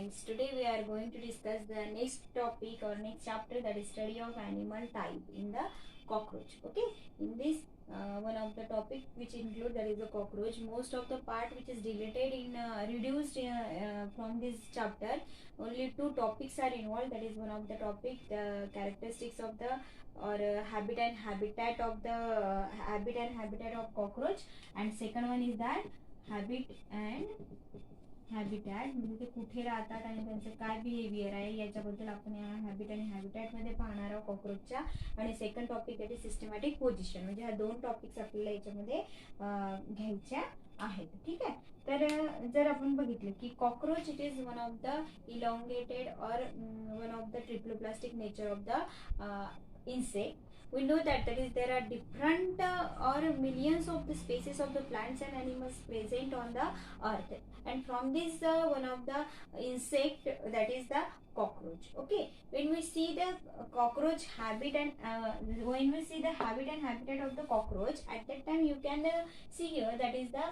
students, today we are going to discuss the next topic or next chapter, that is study of animal type in the cockroach. Okay, in this one of the topic which include, that is the cockroach. Most of the part which is deleted in reduced from this chapter, only two topics are involved. That is one of the topic, the characteristics of the or habit and habitat of the habitat of cockroach, and second one is that habit and habitat म्हणजे ते कुठे राहतात आणि त्यांचं काय behaviour आहे याच्याबद्दल आपण या हॅबिट आणि हॅबिटॅटमध्ये पाहणार आहोत कॉकरोचच्या. आणि सेकंड टॉपिक आहे सिस्टमॅटिक पोझिशन. म्हणजे ह्या दोन टॉपिक्स आपल्याला याच्यामध्ये घ्यायच्या आहेत. ठीक आहे. तर जर आपण बघितलं की cockroach it is one of the elongated और one of the triploblastic nature of the insect. We know that there are different or millions of the species of the plants and animals present on the earth, and from this one of the insect, that is the cockroach. Okay, when we see the cockroach habit and when we see the habit and habitat of the cockroach, at that time you can see here, that is the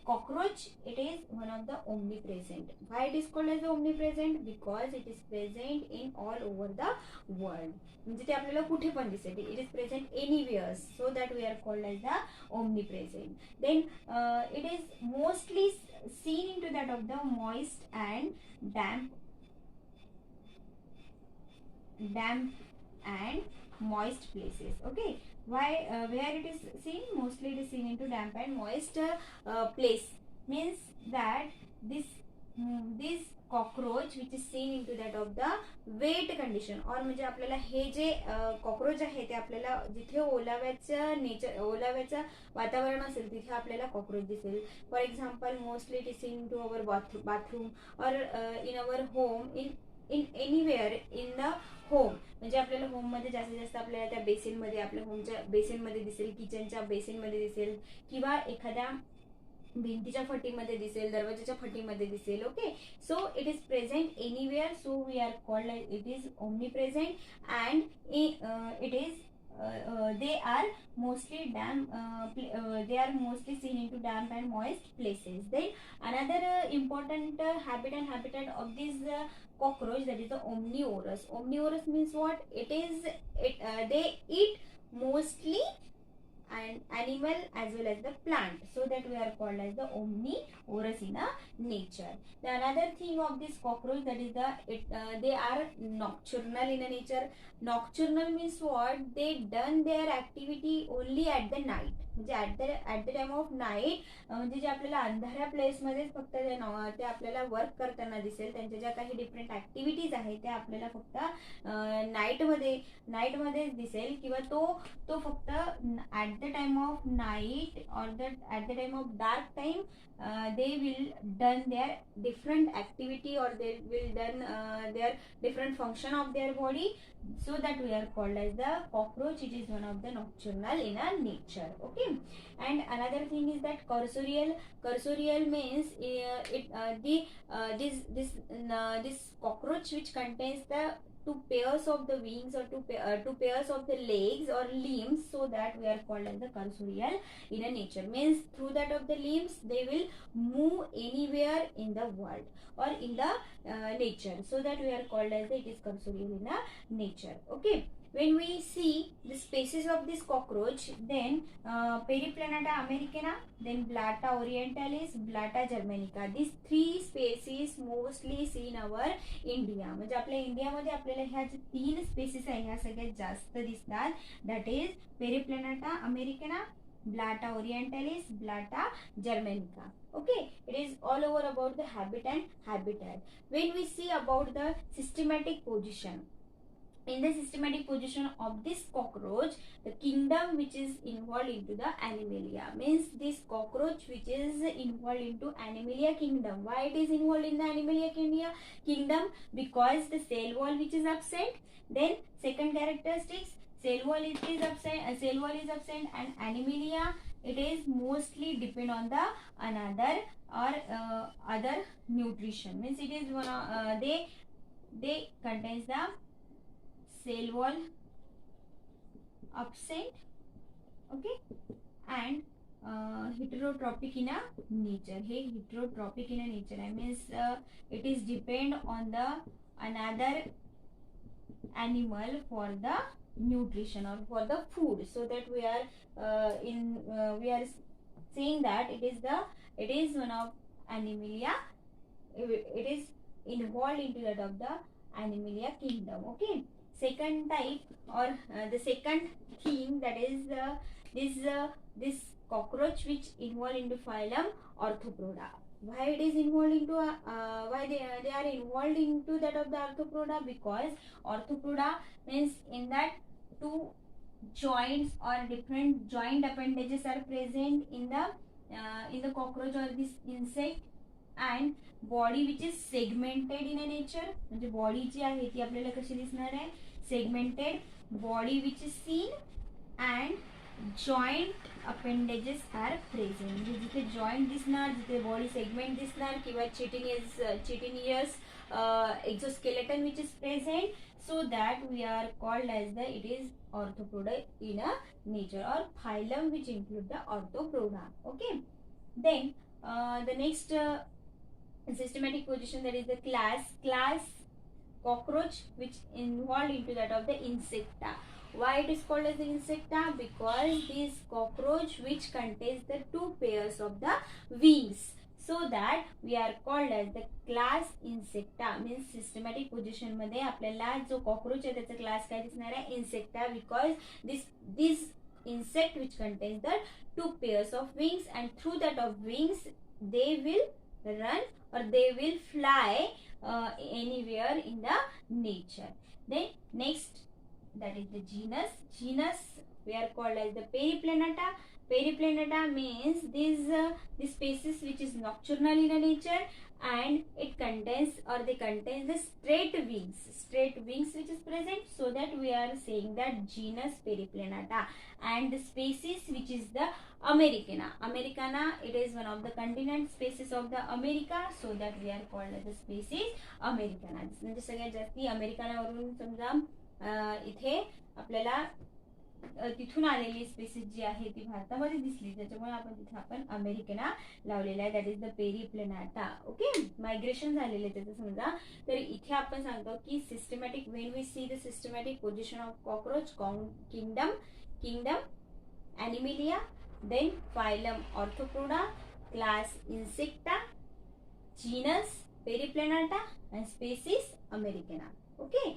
cockroach, it is one of the omnipresent. Why it is called as the omnipresent? Because it is present in all over the world. म्हणजे ते आपल्याला कुठे पण दिसेल. It is present anywhere, so that we are called as the omnipresent. Then it is mostly seen into that of the moist and damp and moist places. Okay, why where it is seen? Mostly it is seen into damp and moist place. Means that this cockroach which is seen into that of the wet condition, और म्हणजे आपल्याला हे जे cockroach आहे ते आपल्याला जिथे ओलाव्याचं nature, ओलाव्याचं वातावरण असेल तिथे आपल्याला कॉकरोच दिसेल. For example, mostly it is seen in to our bathroom और in our home, in anywhere in the home. म्हणजे आपल्याला होममध्ये जास्तीत जास्त आपल्याला त्या बेसिनमध्ये, आपल्या होमच्या बेसिनमध्ये दिसेल, किचनच्या बेसिनमध्ये दिसेल, किंवा एखाद्या भिंतीच्या फटीमध्ये दिसेल, दरवाजाच्या फटीमध्ये दिसेल. Okay, so it is present anywhere, so we are called it is omnipresent. And it is they are mostly they are mostly seen into damp and moist places. Then another important habit and habitat of this cockroach, that is the omnivorous. Omnivorous means what? They eat mostly and animal as well as the plant, so that we are called as the omnivorous in nature. The another thing of this cockroach, that is they are nocturnal in nature. Nocturnal means what? They done their activity only at the night. म्हणजे at the time of night, म्हणजे जे आपल्याला अंधाऱ्या प्लेसमध्येच फक्त ते आपल्याला work करताना दिसेल. त्यांच्या ज्या काही डिफरंट ॲक्टिव्हिटीज आहेत त्या आपल्याला फक्त नाईटमध्येच दिसेल, किंवा तो फक्त at the time of night और at the time of dark time they will done their different activity, or they will done their different function of their body, so that we are called as the cockroach. It is one of the nocturnal in a nature. Okay, and another thing is that cursorial means this cockroach which contains the two pairs of the wings or two pairs of the legs or limbs, so that we are called as the cursorial in a nature. Means through that of the limbs they will move anywhere in the world or in the nature, so that we are called as it is cursorial in a nature. Okay, when we see the species of this cockroach, then Periplaneta americana, then Blatta orientalis, Blatta germanica, these three species mostly seen our India. म्हणजे आपल्या इंडियामध्ये आपल्याला ह्या जे तीन spaces आहे ह्या सगळ्यात जास्त दिसतात. That is Periplaneta americana, Blatta orientalis, Blatta germanica. Okay, it is all over about the habit and habitat. When we see about the systematic position, in the systematic position of this cockroach, the kingdom which is involved into the Animalia, means this cockroach which is involved into Animalia kingdom. Why it is involved in the Animalia kingdom? Because the cell wall which is absent. Then second characteristics, cell wall is absent, and Animalia, it is mostly depend on the another or other nutrition. Means it is one they contains the cell wall absent. Okay, and heterotrophic in a nature. Hey heterotrophic in a nature. I means it is depend on the another animal for the nutrition or for the food. So that we are saying that it is one of Animalia. It is involved into that of the Animalia kingdom. Okay. Second type or the second thing, that is this cockroach which involved into phylum Arthropoda. Why it is involved into why they are involved into that of the Arthropoda? Because Arthropoda means in that two joints or different joint appendages are present in the cockroach or this insect, and body which is segmented in a nature. म्हणजे body जी आहे ती आपल्याला कशी दिसणार आहे? segmented body which is seen, and joint appendages are present. म्हणजे जिथे joint दिसणार, जिथे body segment दिसणार किंवा chitinous exoskeleton which is present, so that we are called as it is Arthropoda in a nature or phylum which include the Arthropoda. Okay. Then the next systematic position, that is the class cockroach which involved into that of the insecta. Why it is called as the insecta? Because this cockroach which contains the two pairs of the wings, so that we are called as the class insecta. Means systematic position मध्ये आपल्याला जो cockroach आहे त्याचा class काय दिसणार आहे? Insecta. Because this insect which contains the two pairs of wings, and through that of wings they will run or they will fly anywhere in the nature. Then next, that is the genus we are called as the Periplaneta. Periplaneta means this species which is nocturnal in a nature, and it contains the straight wings which is present, so that we are saying that genus Periplaneta. And the species which is the Americana, it is one of the continent species of the America, so that we are called as the species Americana. म्हणजे सगळ्यात जास्ती Americana वरून समजा इथे आपल्याला तिथून आलेली spaces जी आहे ती भारतामध्ये दिसली, त्याच्यामुळे आपण तिथे आपण अमेरिकना लावलेला आहे. That is the Periplaneta. Okay. Migration झालेले त्याचं समजा. तर इथे आपण सांगतो की systematic, when we see the systematic position of cockroach, kingdom Animalia, then phylum Arthropoda, class Insecta, genus Periplaneta, and species Americana. Okay.